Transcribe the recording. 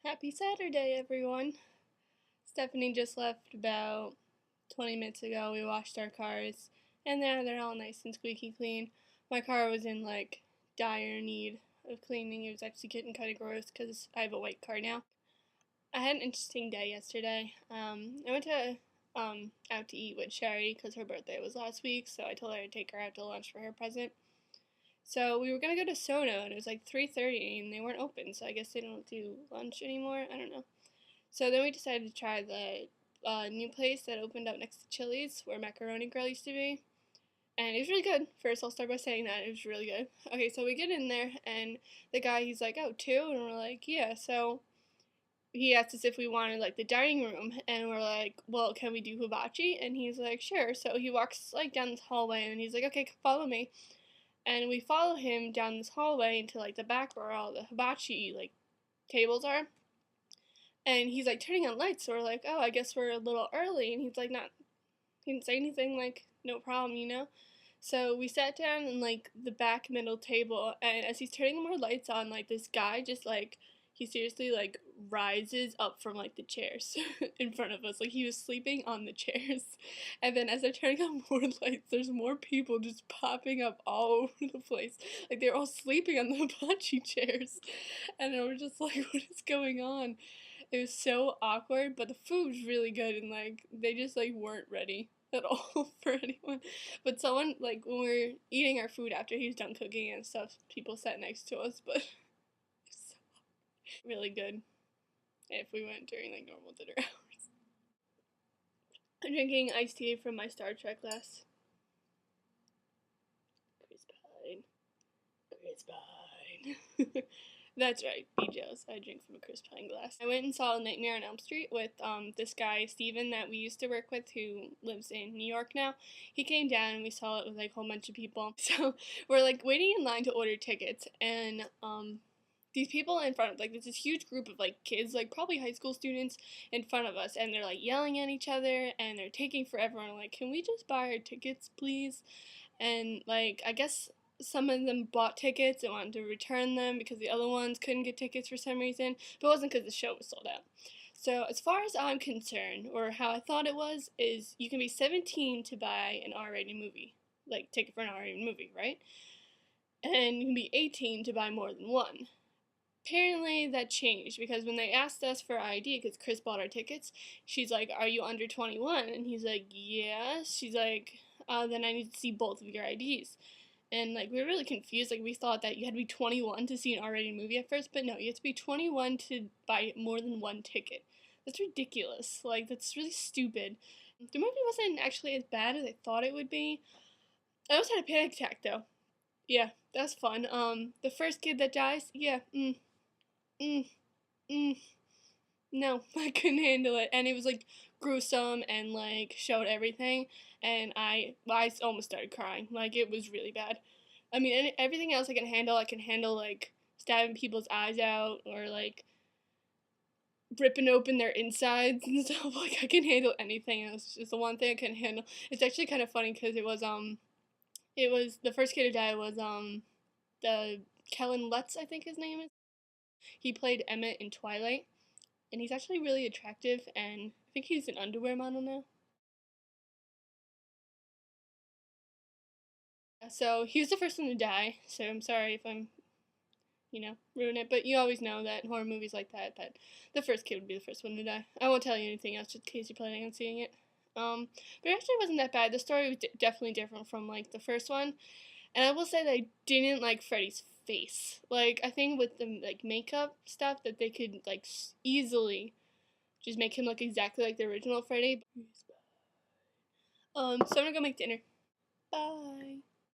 Happy Saturday, everyone. Stephanie just left about 20 minutes ago. We washed our cars, and now they're all nice and squeaky clean. My car was in dire need of cleaning. It was actually getting kind of gross because I have a white car now. I had an interesting day yesterday. I went to out to eat with Sherry because her birthday was last week, so I told her I'd take her out to lunch for her present. So we were gonna go to Sono, and it was like 3:30, and they weren't open. So I guess they don't do lunch anymore. I don't know. So then we decided to try the new place that opened up next to Chili's, where Macaroni Grill used to be. And it was really good. First, I'll start by saying that. It was really good. Okay, so we get in there, and the guy, he's like, oh, two? And we're like, yeah. So he asked us if we wanted, the dining room. And we're like, well, can we do hibachi? And he's like, sure. So he walks, down this hallway, and he's like, okay, follow me. And we follow him down this hallway into, the back where all the hibachi, tables are. And he's turning on lights, so we're like, oh, I guess we're a little early. And he's he didn't say anything, no problem. So we sat down in the back middle table, and as he's turning more lights on, this guy just he seriously rises up from the chairs in front of us. He was sleeping on the chairs. And then as they're turning on more lights, there's more people just popping up all over the place. They're all sleeping on the hibachi chairs. And we're just like, what is going on? It was so awkward, but the food was really good, and they just weren't ready at all for anyone. But someone when we were eating our food after he was done cooking and stuff, people sat next to us, but it was so really good if we went during normal dinner hours. I'm drinking iced tea from my Star Trek glass. Chris Pine. Chris Pine. That's right, BJ's. I drink from a Chris Pine glass. I went and saw Nightmare on Elm Street with this guy, Steven, that we used to work with, who lives in New York now. He came down and we saw it with a whole bunch of people. So we're waiting in line to order tickets, and these people in front of there's this huge group of kids, probably high school students, in front of us, and they're yelling at each other, and they're taking forever. And I'm like, can we just buy our tickets, please? And I guess some of them bought tickets and wanted to return them because the other ones couldn't get tickets for some reason, but it wasn't because the show was sold out. So as far as I'm concerned, or how I thought it was, is you can be 17 to buy an R-rated movie, ticket for an R-rated movie, right? And you can be 18 to buy more than one. Apparently that changed because when they asked us for ID, because Chris bought our tickets, she's like, are you under 21? And he's like, yes. She's like, then I need to see both of your IDs. And we were really confused. We thought that you had to be 21 to see an R-rated movie at first, but no, you have to be 21 to buy more than one ticket. That's ridiculous. That's really stupid. The movie wasn't actually as bad as I thought it would be. I almost had a panic attack though. Yeah, that's fun. The first kid that dies, yeah, no, I couldn't handle it, and it was gruesome and showed everything, and I almost started crying. It was really bad. I mean, everything else I can handle. I can handle stabbing people's eyes out or ripping open their insides and stuff. I can handle anything else. It's the one thing I couldn't handle. It's actually kind of funny because it was the first kid to die was the Kellen Lutz, I think his name is. He played Emmett in Twilight. And he's actually really attractive, and I think he's an underwear model now. So he was the first one to die, so I'm sorry if I'm, ruin it, but you always know that in horror movies like that the first kid would be the first one to die. I won't tell you anything else just in case you're planning on seeing it. But it actually wasn't that bad. The story was definitely different from, the first one, and I will say that I didn't like Freddy's face. I think with the, makeup stuff that they could, easily just make him look exactly like the original Freddy. So I'm gonna go make dinner. Bye.